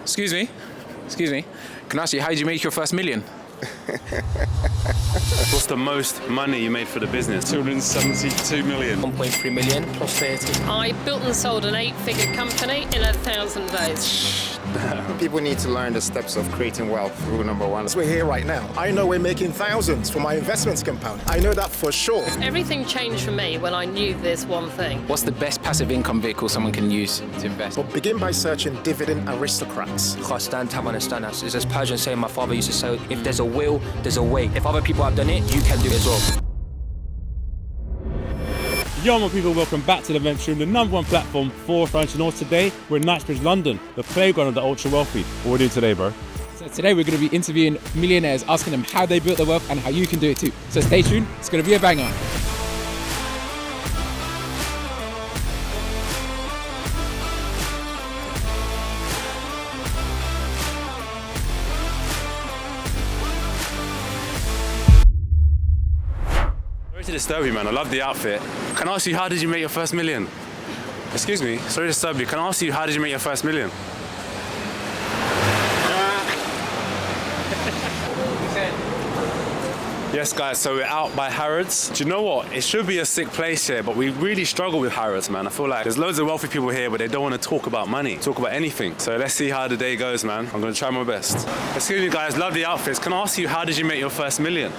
Excuse me. Can I ask you, how did you make your first million? What's the most money you made for the business? 272 million. 1.3 million plus 30. I built and sold an 8-figure company in 1,000 days. People need to learn the steps of creating wealth. Rule number one. We're here right now. I know we're making thousands for my investments compound. I know that for sure. Everything changed for me when I knew this one thing. What's the best passive income vehicle someone can use to invest? But begin by searching dividend aristocrats. I stand to understand us. It's as Persian saying my father used to say, if there's a will, there's a way. If other people have done it, you can do it as well. Yo, my people, welcome back to the Events Room, the #1 platform for entrepreneurs. Today, we're in Knightsbridge, London, the playground of the ultra wealthy. What are we doing today, bro? So today we're going to be interviewing millionaires, asking them how they built their wealth and how you can do it too. So stay tuned, it's going to be a banger. Sorry to disturb you, man. I love the outfit. Can I ask you, how did you make your first million? Excuse me. Sorry to disturb you. Can I ask you, how did you make your first million? Yes, guys, so we're out by Harrods. Do you know what? It should be a sick place here, but we really struggle with Harrods, man. I feel like there's loads of wealthy people here, but they don't want to talk about money, talk about anything. So let's see how the day goes, man. I'm going to try my best. Excuse me, guys, love the outfits. Can I ask you, how did you make your first million?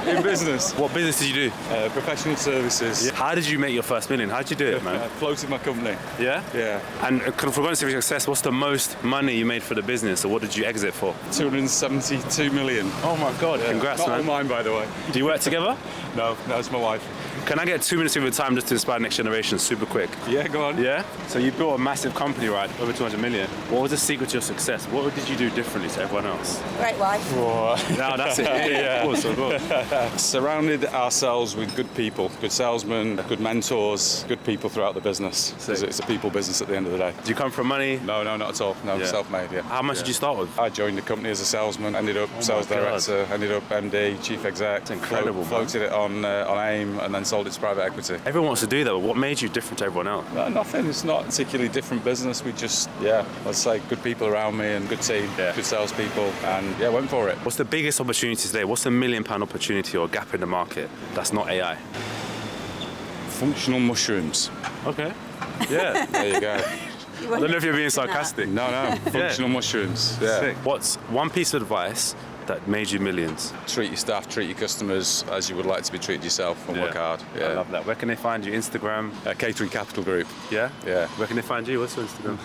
In business. What business did you do? Professional services. How did you make your first million? How did you do it, man? I floated my company. Yeah? Yeah. And for once of your success, what's the most money you made for the business, or what did you exit for? 272 million. Oh my God, congrats, Not man. all mine, by the way. Do you work together? No, that's my wife. Can I get 2 minutes of your time just to inspire the next generation, super quick? Yeah, go on. Yeah? So you built a massive company, right? Over 200 million. What was the secret to your success? What did you do differently to everyone else? Great wife. No, that's it. Yeah. Of course. Surrounded ourselves with good people, good salesmen, good mentors, good people throughout the business. It's a people business at the end of the day. Do you come from money? No, not at all. No, Yeah. self-made, yeah. How much did you start with? I joined the company as a salesman, ended up sales God. director, ended up MD, chief exec. That's incredible, man. Floated it on AIM and then sold it to private equity. Everyone wants to do that, but what made you different to everyone else? No, nothing. It's not a particularly different business. We just, let's say good people around me and good team, good salespeople, and went for it. What's the biggest opportunity today? What's the £1 million opportunity or gap in the market that's not AI? Functional mushrooms. Okay. Yeah. There you go. I don't know if you're being sarcastic. No. Functional mushrooms. Yeah. Sick. What's one piece of advice that made you millions? Treat your staff, treat your customers as you would like to be treated yourself, and work hard. Yeah. I love that. Where can they find you? Instagram? Catering Capital Group. Yeah? Yeah. Where can they find you? What's your Instagram?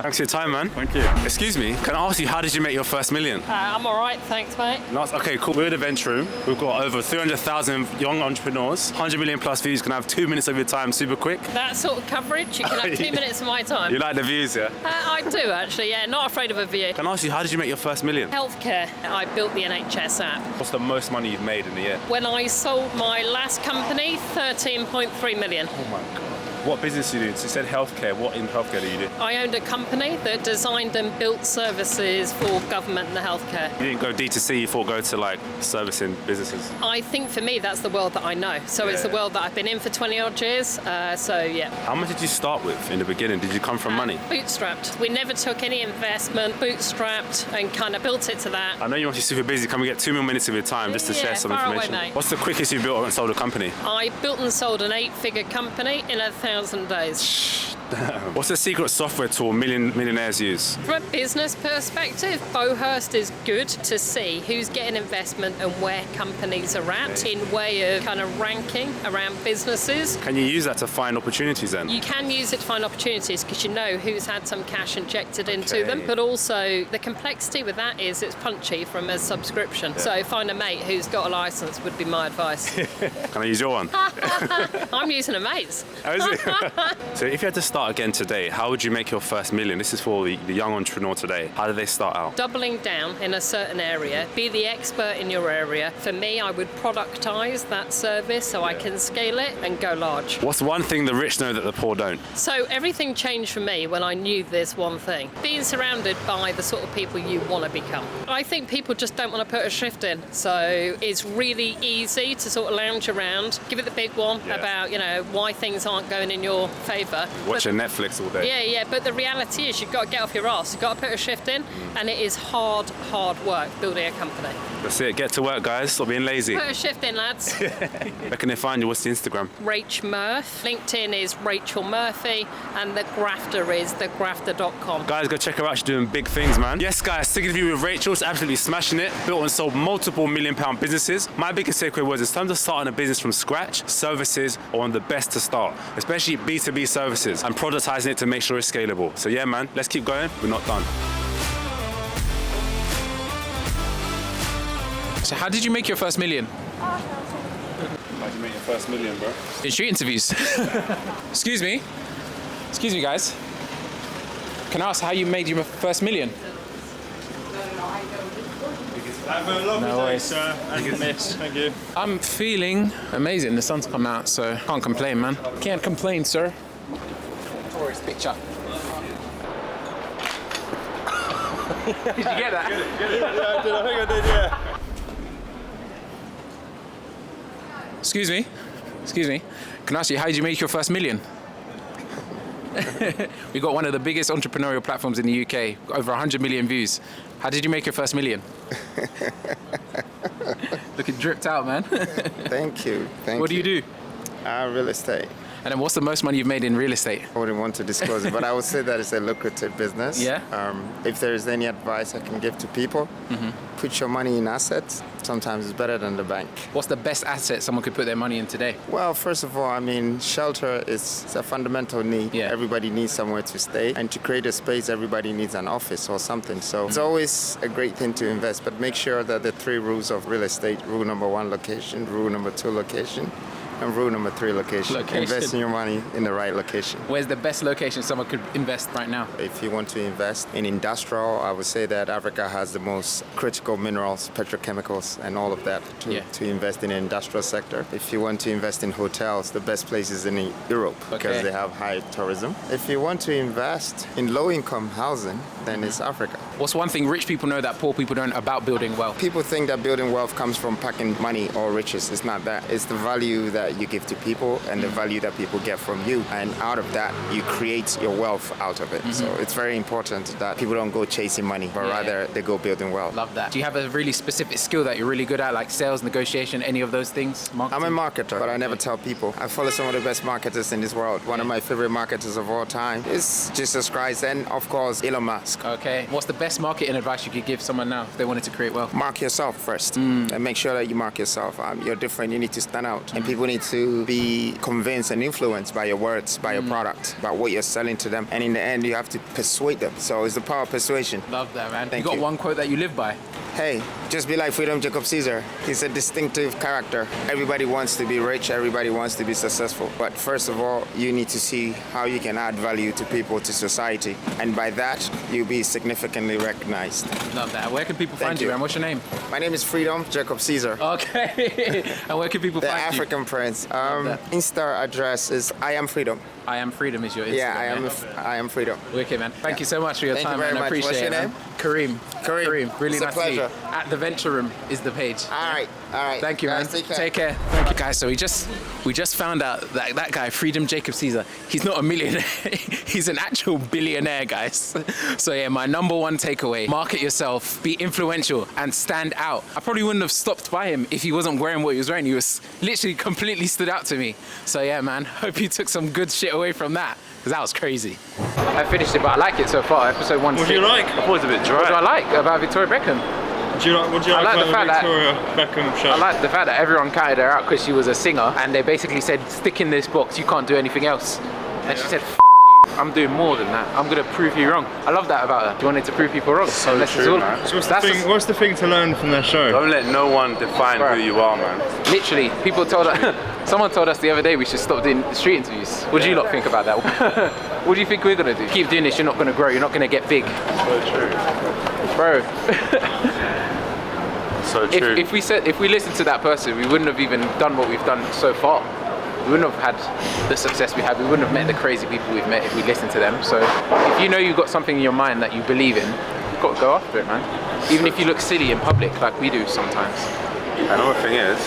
Thanks for your time, man. Thank you. Excuse me, can I ask you, how did you make your first million? I'm all right, thanks, mate. Nice. Okay, cool. We're at the Events Room. We've got over 300,000 young entrepreneurs, 100 million plus views. Can I have 2 minutes of your time super quick? That sort of coverage, you can have 2 minutes of my time. You like the views, yeah? I do, actually, yeah. Not afraid of a view. Can I ask you, how did you make your first million? Healthcare. I built the NHS app. What's the most money you've made in a year? When I sold my last company, 13.3 million. Oh my God. What business do you do? So you said healthcare. What in healthcare do you do? I owned a company that designed and built services for government and the healthcare. You didn't go D2C, you thought go to like servicing businesses. I think for me that's the world that I know. So it's the world that I've been in for 20 odd years. How much did you start with in the beginning? Did you come from money? Bootstrapped. We never took any investment, bootstrapped and kind of built it to that. I know you must be super busy. Can we get 2 more minutes of your time just to share some far information? away, mate. What's the quickest you built and sold a company? I built and sold an 8-figure company in 1,000 days. What's the secret software tool millionaires use? From a business perspective, Bowhurst is good to see who's getting investment and where companies are at in way of kind of ranking around businesses. Can you use that to find opportunities then? You can use it to find opportunities because you know who's had some cash injected into them, but also the complexity with that is it's punchy from a subscription. So find a mate who's got a license would be my advice. Can I use your one? I'm using a mate's. Oh, is it? So if you had to start again today, how would you make your first million? This is for the young entrepreneur today. How do they start out? Doubling down in a certain area, be the expert in your area. For me, I would productize that service so I can scale it and go large. What's one thing the rich know that the poor don't? So everything changed for me when I knew this one thing. Being surrounded by the sort of people you want to become. I think people just don't want to put a shift in. So it's really easy to sort of lounge around, give it the big one about, why things aren't going in your favour. Watch your watching Netflix all day. Yeah, but the reality is you've got to get off your arse. You've got to put a shift in, and it is hard work building a company. That's it. Get to work, guys. Stop being lazy. Put a shift in, lads. Where can they find you? What's the Instagram? Rach Murph. LinkedIn is Rachel Murphy, and the grafter is thegrafter.com. Guys, go check her out. She's doing big things, man. Yes, guys, sick of you with Rachel. She's absolutely smashing it. Built and sold multiple £1 million businesses. My biggest takeaway was, in terms of starting a business from scratch, services are one of the best to start, especially B2B services, and productizing it to make sure it's scalable. So yeah, man, let's keep going. We're not done. So how did you make your first million? How did you make your first million, bro? In street interviews. Excuse me, guys. Can I ask how you made your first million? Have a lovely No day, worries. sir. And miss. Thank you. I'm feeling amazing. The sun's come out, so can't complain, man. Can't complain, sir. Tourist picture. Did you get that? Yeah, I think I did, yeah. Excuse me. Can I ask you, how did you make your first million? We got one of the biggest entrepreneurial platforms in the UK, over 100 million views. How did you make your first million? Looking dripped out, man. Thank you. What do you do? Real estate. And then what's the most money you've made in real estate? I wouldn't want to disclose it, but I would say that it's a lucrative business. Yeah? If there is any advice I can give to people, put your money in assets. Sometimes it's better than the bank. What's the best asset someone could put their money in today? Well, first of all, I mean, shelter is a fundamental need. Yeah. Everybody needs somewhere to stay. And to create a space, everybody needs an office or something. So it's always a great thing to invest, but make sure that the 3 rules of real estate, rule number 1, location, rule number 2, location, and rule number 3, location. Invest in your money in the right location. Where's the best location someone could invest right now? If you want to invest in industrial, I would say that Africa has the most critical minerals, petrochemicals, and all of that to invest in the industrial sector. If you want to invest in hotels, the best place is in Europe because they have high tourism. If you want to invest in low-income housing, then it's Africa. What's one thing rich people know that poor people don't about building wealth? People think that building wealth comes from packing money or riches. It's not that. It's the value that you give to people and the value that people get from you. And out of that, you create your wealth out of it. So it's very important that people don't go chasing money, but rather they go building wealth. Love that. Do you have a really specific skill that you're really good at, like sales, negotiation, any of those things? Marketing? I'm a marketer, but I never tell people. I follow some of the best marketers in this world. One of my favorite marketers of all time is Jesus Christ and, of course, Elon Musk. Okay. What's the best marketing advice you could give someone now if they wanted to create wealth? Mark yourself first and make sure that you mark yourself. You're different. You need to stand out. And people need to be convinced and influenced by your words, by your product, by what you're selling to them. And in the end, you have to persuade them. So it's the power of persuasion. Love that, man. Thank you got you. one quote that you live by? Hey, just be like Freedom Jacob Caesar. He's a distinctive character. Everybody wants to be rich. Everybody wants to be successful. But first of all, you need to see how you can add value to people, to society. And by that, you'll be significantly recognized. Love that. Where can people find you. you, and what's your name? My name is Freedom Jacob Caesar. Okay. And where can people The find African Prince. Insta address is I am Freedom. you? I am Freedom is your Instagram. Yeah, I am Freedom. Wicked, man. Thank you so much for your Thank time, you very man. I much. appreciate What's your it. name? Man. Kareem. Kareem. Really It's a nice to meet you. pleasure. At the Venture Room is the page. All right. Thank you, man. Guys, take care. Take care. Thank you, guys. So we just found out that that guy, Freedom Jacob Caesar, he's not a millionaire. He's an actual billionaire, guys. So yeah, my number one takeaway: market yourself, be influential, and stand out. I probably wouldn't have stopped by him if he wasn't wearing what he was wearing. He was literally completely stood out to me. So yeah, man. Hope you took some good shit away from that, because that was crazy. I finished it, but I like it so far. Episode 1. What do you like? I thought it was a bit dry. What do I like about Victoria Beckham? What do you like like the about fact that- Victoria Beckham show? I like the fact that everyone counted her out because she was a singer, and they basically said, stick in this box, you can't do anything else. And she said, F you, I'm doing more than that. I'm gonna prove you wrong. I love that about her. She wanted to prove people wrong. So Unless it's true, all- man. So what's the thing to learn from their show? Don't let no one define Bro. who you are, man. Literally, people told us, someone told us the other day we should stop doing street interviews. What do you lot think about that? What do you think we're gonna do? Keep doing this, you're not gonna grow, you're not gonna get big. So true. Bro, So true. if we listened to that person, we wouldn't have even done what we've done so far. We wouldn't have had the success we had. We wouldn't have met the crazy people we've met if we listened to them. So if you know you've got something in your mind that you believe in, you've got to go after it, man. Even if you look silly in public, like we do sometimes. Another thing is,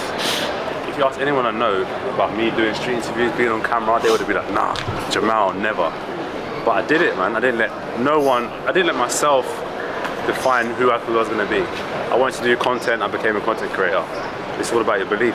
if you ask anyone I know about me doing street interviews, being on camera, they would be like, nah, Jamal, never. But I did it, man. I didn't let myself define who I was going to be. I wanted to do content, I became a content creator. It's all about your belief.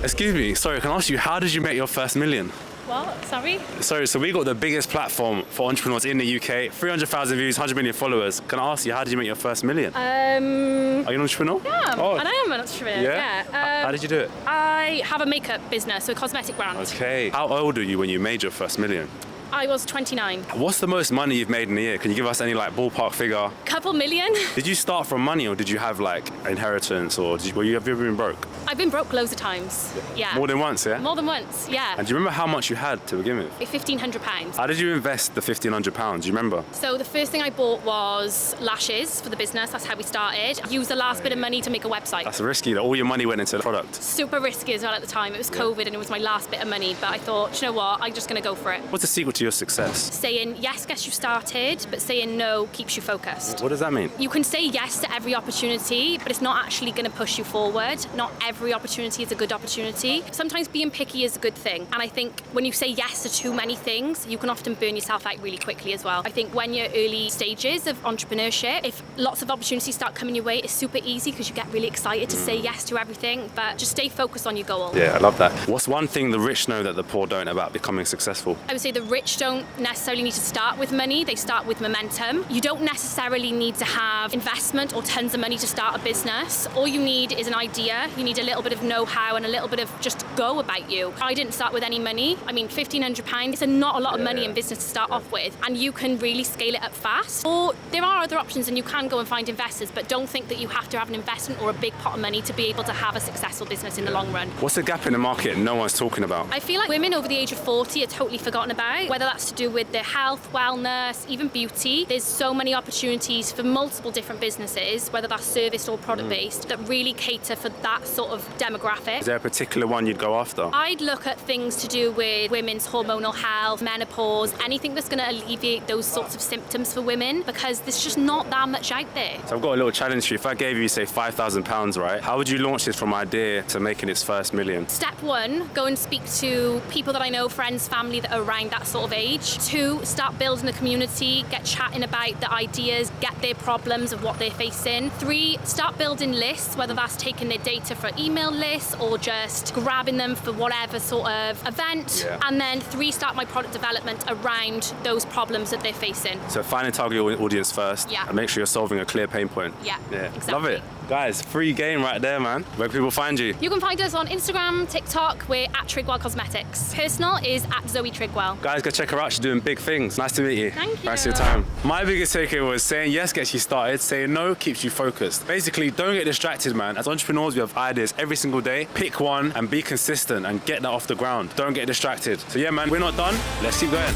Excuse me, sorry, can I ask you, how did you make your first million? What? Sorry? Sorry, so we got the biggest platform for entrepreneurs in the UK, 300,000 views, 100 million followers. Can I ask you, how did you make your first million? Are you an entrepreneur? Yeah, Oh. and I am an entrepreneur. Yeah? How did you do it? I have a makeup business, so a cosmetic brand. Okay. How old were you when you made your first million? I was 29. What's the most money you've made in a year? Can you give us any like ballpark figure? Couple million. Did you start from money or did you have like inheritance or have you ever been broke? I've been broke loads of times. Yeah. More than once, yeah? More than once, yeah. And do you remember how much you had to begin with? £1,500. How did you invest the £1,500? Do you remember? So the first thing I bought was lashes for the business. That's how we started. Used the last bit of money to make a website. That's risky, that all your money went into the product. Super risky as well at the time. It was COVID and it was my last bit of money. But I thought, you know what, I'm just going to go for it. What's the secret to your success? Saying yes gets you started, but saying no keeps you focused. What does that mean? You can say yes to every opportunity, but it's not actually going to push you forward. Not every opportunity is a good opportunity. Sometimes being picky is a good thing. And I think when you say yes to too many things, you can often burn yourself out really quickly as well. I think when you're early stages of entrepreneurship, if lots of opportunities start coming your way, it's super easy because you get really excited to say yes to everything, but just stay focused on your goal. Yeah, I love that. What's one thing the rich know that the poor don't about becoming successful? I would say the rich don't necessarily need to start with money, they start with momentum. You don't necessarily need to have investment or tons of money to start a business. All you need is an idea, you need a little bit of know-how and a little bit of just go about you. I didn't start with any money. I mean, £1,500, it's not a lot of money in business to start off with, and you can really scale it up fast. Or there are other options and you can go and find investors, but don't think that you have to have an investment or a big pot of money to be able to have a successful business in the long run. What's the gap in the market no one's talking about? I feel like women over the age of 40 are totally forgotten about, whether that's to do with their health, wellness, even beauty. There's so many opportunities for multiple different businesses, whether that's service or product based, that really cater for that sort of demographic. Is there a particular one you'd go after? I'd look at things to do with women's hormonal health, menopause, anything that's going to alleviate those sorts of symptoms for women, because there's just not that much out there. So I've got a little challenge for you. If I gave you, say, £5,000, right? How would you launch this from idea to making its first million? Step one, go and speak to people that I know, friends, family that are around that sort of age. 2, start building a community, get chatting about the ideas, get their problems of what they're facing. 3, start building lists, whether that's taking their data for email lists or just grabbing them for whatever sort of event. And then 3, start my product development around those problems that they're facing. So find a target audience first and make sure you're solving a clear pain point. Yeah, exactly. Love it. Guys, free game right there, man. Where can people find you? You can find us on Instagram, TikTok, we're at Trigwell Cosmetics. Personal is at Zoe Trigwell. Guys, go check her out, she's doing big things. Nice to meet you. Thank you. Thanks for your time. My biggest takeaway was saying yes gets you started, saying no keeps you focused. Basically, don't get distracted, man. As entrepreneurs, we have ideas every single day. Pick one and be consistent and get that off the ground. Don't get distracted. So yeah, man, we're not done. Let's keep going.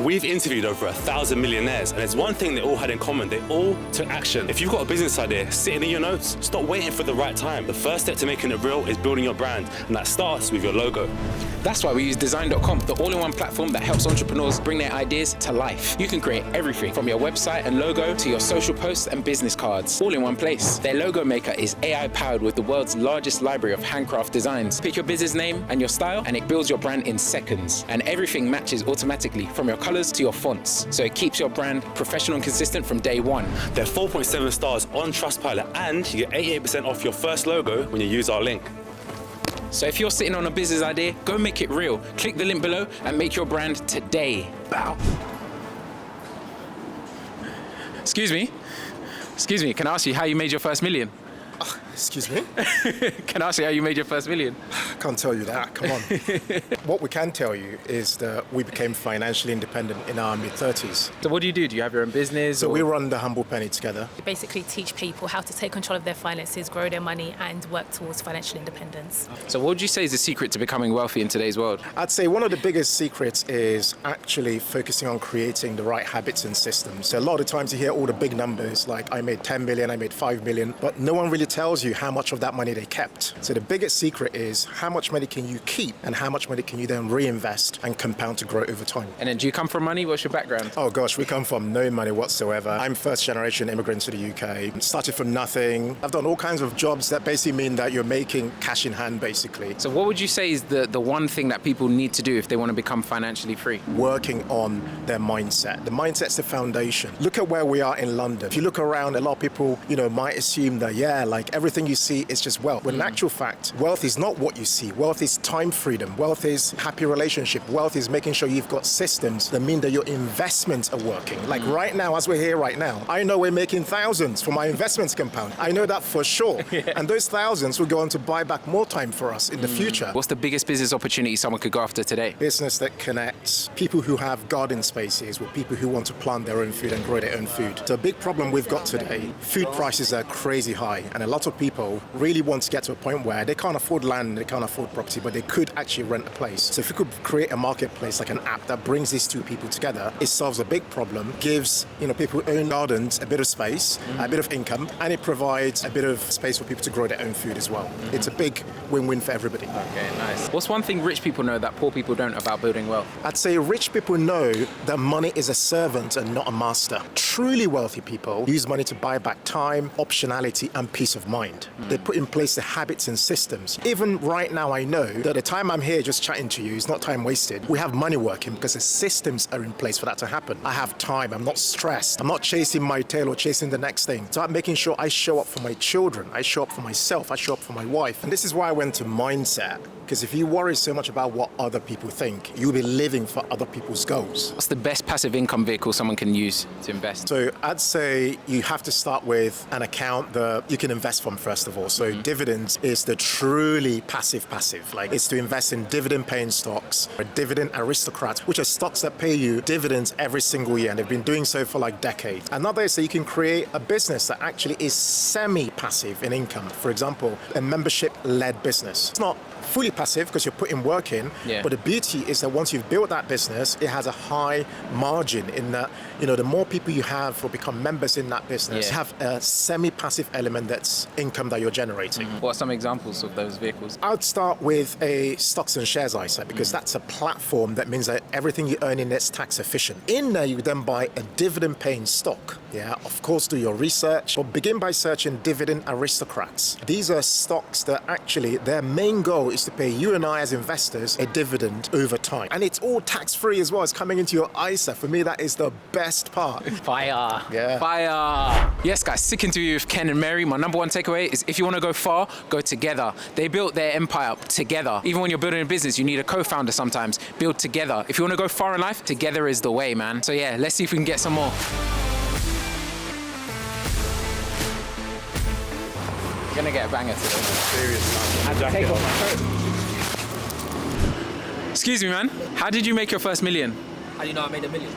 We've interviewed over 1,000 millionaires, and there's one thing they all had in common. They all took action. If you've got a business idea sitting in your notes, stop waiting for the right time. The first step to making it real is building your brand, and that starts with your logo. That's why we use Design.com, the all-in-one platform that helps entrepreneurs bring their ideas to life. You can create everything from your website and logo to your social posts and business cards, all in one place. Their logo maker is AI-powered with the world's largest library of handcraft designs. Pick your business name and your style, and it builds your brand in seconds. And everything matches automatically, from your colors to your fonts, so it keeps your brand professional and consistent from day one. They're 4.7 stars on Trustpilot, and you get 88% off your first logo when you use our link. So if you're sitting on a business idea, go make it real. Click the link below and make your brand today. Bow. Excuse me, can I ask you how you made your first million? Excuse me? Can I ask you how you made your first million? Can't tell you that, come on. What we can tell you is that we became financially independent in our mid-30s. So what do? Do you have your own business? So we run the Humble Penny together. We basically teach people how to take control of their finances, grow their money, and work towards financial independence. So what would you say is the secret to becoming wealthy in today's world? I'd say one of the biggest secrets is actually focusing on creating the right habits and systems. So a lot of times you hear all the big numbers, like I made 10 million, I made 5 million, but no one really tells you you how much of that money they kept. So the biggest secret is how much money can you keep and how much money can you then reinvest and compound to grow over time. And then do you come from money? What's your background? Oh gosh, we come from no money whatsoever. I'm first generation immigrant to the UK. Started from nothing. I've done all kinds of jobs that basically mean that you're making cash in hand basically. So what would you say is the one thing that people need to do if they want to become financially free? Working on their mindset. The mindset's the foundation. Look at where we are in London. If you look around, a lot of people, might assume that, like everything you see is just wealth. But in actual fact, wealth is not what you see. Wealth is time freedom. Wealth is happy relationship. Wealth is making sure you've got systems that mean that your investments are working. Like right now, as we're here right now, I know we're making thousands for my investments compound. I know that for sure. And those thousands will go on to buy back more time for us in the future. What's the biggest business opportunity someone could go after today? Business that connects people who have garden spaces with people who want to plant their own food and grow their own food. So a big problem we've got today, food prices are crazy high, and a lot of people really want to get to a point where they can't afford land, they can't afford property, but they could actually rent a place. So if we could create a marketplace like an app that brings these two people together, it solves a big problem, gives people who own gardens a bit of space, a bit of income, and it provides a bit of space for people to grow their own food as well. It's a big win-win for everybody. Okay, nice. What's one thing rich people know that poor people don't about building wealth? I'd say rich people know that money is a servant and not a master. Truly wealthy people use money to buy back time, optionality, and peace of mind. They put in place the habits and systems. Even right now, I know that the time I'm here just chatting to you is not time wasted. We have money working because the systems are in place for that to happen. I have time. I'm not stressed. I'm not chasing my tail or chasing the next thing. So I'm making sure I show up for my children. I show up for myself. I show up for my wife. And this is why I went to mindset. Because if you worry so much about what other people think, you'll be living for other people's goals. What's the best passive income vehicle someone can use to invest? So I'd say you have to start with an account that you can invest from first of all. So dividends is the truly passive. Like it's to invest in dividend-paying stocks or dividend aristocrats, which are stocks that pay you dividends every single year, and they've been doing so for like decades. Another is that you can create a business that actually is semi-passive in income. For example, a membership-led business. It's not fully passive because you're putting work in, but the beauty is that once you've built that business, it has a high margin in that, the more people you have who become members in that business, have a semi-passive element that's income that you're generating. What are some examples of those vehicles? I would start with a stocks and shares ISA because that's a platform that means that everything you earn in it's tax efficient. In there, you then buy a dividend-paying stock. Of course, do your research, but begin by searching dividend aristocrats. These are stocks that actually their main goal is to pay you and I as investors a dividend over time. And it's all tax-free as well. It's coming into your ISA. For me, that is the best part. Fire. Yeah. Fire. Yes, guys, sick interview with Ken and Mary. My number one takeaway is if you want to go far, go together. They built their empire together. Even when you're building a business, you need a co-founder sometimes. Build together. If you want to go far in life, together is the way, man. So yeah, let's see if we can get some more. You're gonna get a banger today. Serious, man. Take off my coat. Excuse me, man. How did you make your first million? How do you know I made $1 million?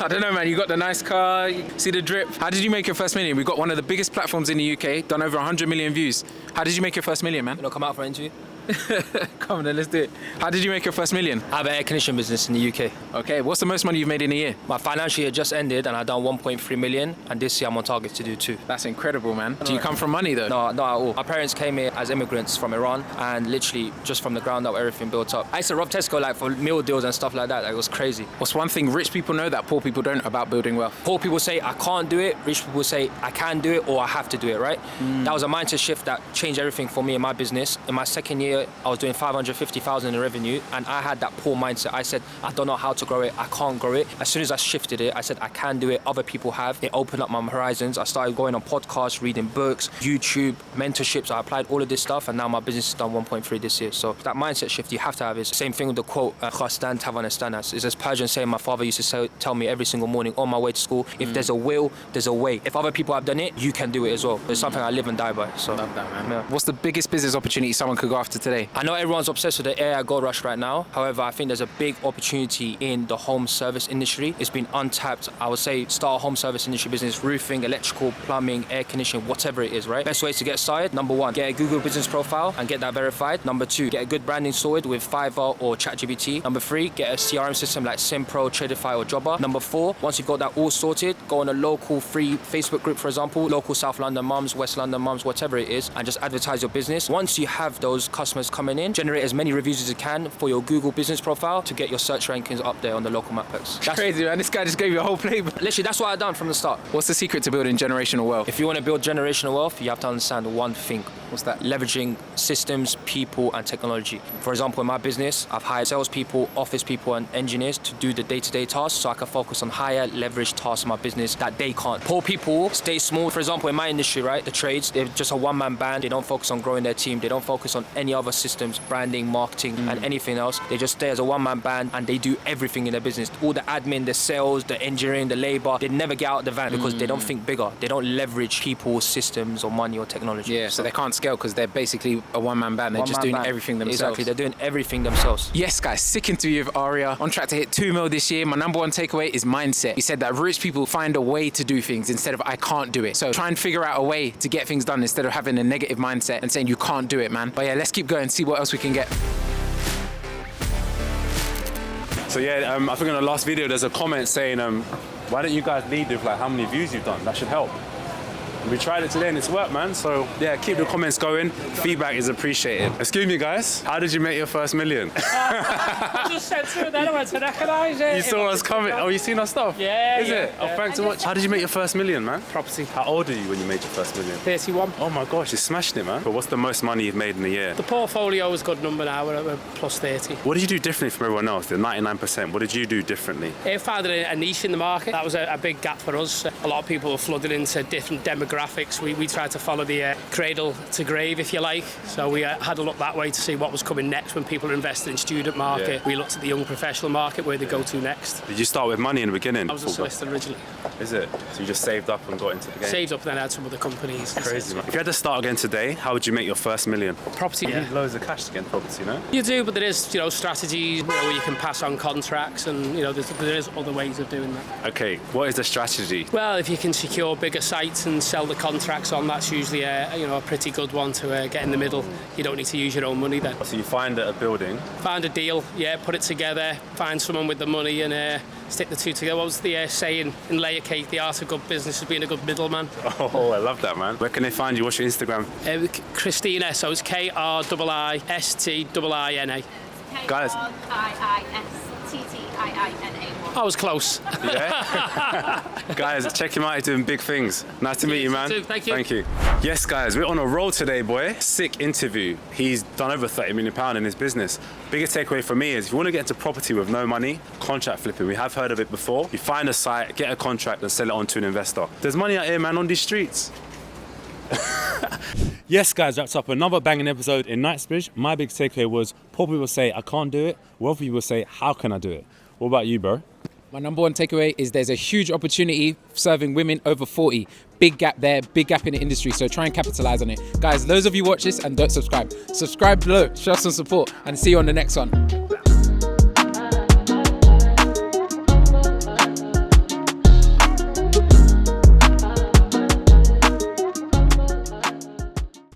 I don't know, man. You got the nice car, you see the drip. How did you make your first million? We've got one of the biggest platforms in the UK, done over 100 million views. How did you make your first million, man? You know, come out for an interview? Come on then, let's do it. How did you make your first million? I have an air conditioning business in the UK. Okay, what's the most money you've made in a year? My financial year just ended and I've done 1.3 million, and this year I'm on target to do 2. That's incredible, man. Do you come from money though? No, not at all. My parents came here as immigrants from Iran, and literally just from the ground up, everything built up. I used to rob Tesco like for meal deals and stuff like that. It was crazy. What's one thing rich people know that poor people don't about building wealth? Poor people say I can't do it. Rich people say I can do it or I have to do it, right? That was a mindset shift that changed everything for me in my business. In my second year, I was doing 550,000 in revenue, and I had that poor mindset. I said, I don't know how to grow it. I can't grow it. As soon as I shifted it, I said, I can do it. Other people have. It opened up my horizons. I started going on podcasts, reading books, YouTube, mentorships. I applied all of this stuff, and now my business has done 1.3 this year. So that mindset shift you have to have is the same thing with the quote, khastan tavanestan. It's as Persian saying my father used to tell me every single morning on my way to school, if there's a will, there's a way. If other people have done it, you can do it as well. It's something I live and die by. So love that, man. Yeah. What's the biggest business opportunity someone could go after today? today? I know everyone's obsessed with the AI gold rush right now. However, I think there's a big opportunity in the home service industry. It's been untapped. I would say start a home service industry business, roofing, electrical, plumbing, air conditioning, whatever it is, right? Best ways to get started. Number 1, get a Google business profile and get that verified. Number 2, get a good branding sorted with Fiverr or ChatGPT. Number 3, get a CRM system like Simpro, Tradify or Jobber. Number 4, once you've got that all sorted, go on a local free Facebook group, for example, local South London mums, West London mums, whatever it is, and just advertise your business. Once you have those customers coming in, generate as many reviews as you can for your Google business profile to get your search rankings up there on the local mapbooks. That's crazy, man. This guy just gave you a whole playbook. Literally, that's what I've done from the start. What's the secret to building generational wealth? If you want to build generational wealth, you have to understand one thing. What's that? Leveraging systems, people, and technology. For example, in my business, I've hired salespeople, office people, and engineers to do the day-to-day tasks so I can focus on higher leverage tasks in my business that they can't. Poor people stay small. For example, in my industry, right, the trades, they're just a one-man band. They don't focus on growing their team. They don't focus on any other systems, branding, marketing, and anything else. They just stay as a one-man band and they do everything in their business. All the admin, the sales, the engineering, the labor, they never get out of the van because they don't think bigger. They don't leverage people, systems, or money or technology. Yeah, so they can't scale because they're basically a one-man band. They're just doing everything themselves. Exactly, they're doing everything themselves. Yes, guys, sick interview with Aria. On track to hit 2 mil this year. My number 1 takeaway is mindset. He said that rich people find a way to do things instead of I can't do it. So try and figure out a way to get things done instead of having a negative mindset and saying you can't do it, man. But yeah, let's keep going, see what else we can get. So yeah, I think in the last video there's a comment saying, why don't you guys lead with like how many views you've done? That should help. We tried it today and it's worked, man. So yeah, keep the comments going. Feedback is appreciated. Excuse me, guys. How did you make your first million? I just said to it then, I went to recognise it. You saw us coming. Oh, you seen our stuff? Yeah. Is it? Oh, thanks so much. How did you make your first million, man? Property. How old are you when you made your first million? 31. Oh my gosh, you're smashing it, man. But what's the most money you've made in a year? The portfolio is a good number now. We're at plus 30. What did you do differently from everyone else? The 99%. What did you do differently? It found a niche in the market. That was a big gap for us. A lot of people were flooded into different demographics. We tried to follow the cradle to grave, if you like. So we had a look that way to see what was coming next when people invested in student market. We looked at the young professional market, where they go to next. Did you start with money in the beginning? I was a solicitor originally. Is it? So you just saved up and got into the game? Saved up and then had some other companies. Crazy, man. If you had to start again today, how would you make your first million? Property. You need loads of cash to get into property, no? You do, but there is, strategies where you can pass on contracts, and there is other ways of doing that. Okay, what is the strategy? Well, if you can secure bigger sites and sell the contracts on, that's usually a pretty good one to get in the middle. You don't need to use your own money then. So you find a building, find a deal, put it together, find someone with the money and stick the two together. What was the saying in layer cake? The art of good business is being a good middleman. Oh, I love that, man. Where can they find you? What's your Instagram? Christina, so it's KRIISTIINA. Guys. I was close. Yeah? Guys, check him out. He's doing big things. Nice to meet you, man. Thank you. Thank you. Yes, guys, we're on a roll today, boy. Sick interview. He's done over £30 million in his business. Biggest takeaway for me is if you want to get into property with no money, contract flipping. We have heard of it before. You find a site, get a contract and sell it on to an investor. There's money out here, man, on these streets. Yes, guys, wraps up another banging episode in Knightsbridge. My big takeaway was poor people say, I can't do it. Wealthy people say, how can I do it? What about you, bro? My number 1 takeaway is there's a huge opportunity serving women over 40. Big gap there, big gap in the industry, so try and capitalize on it. Guys, those of you watch this and don't subscribe, subscribe below, show some support, and see you on the next one.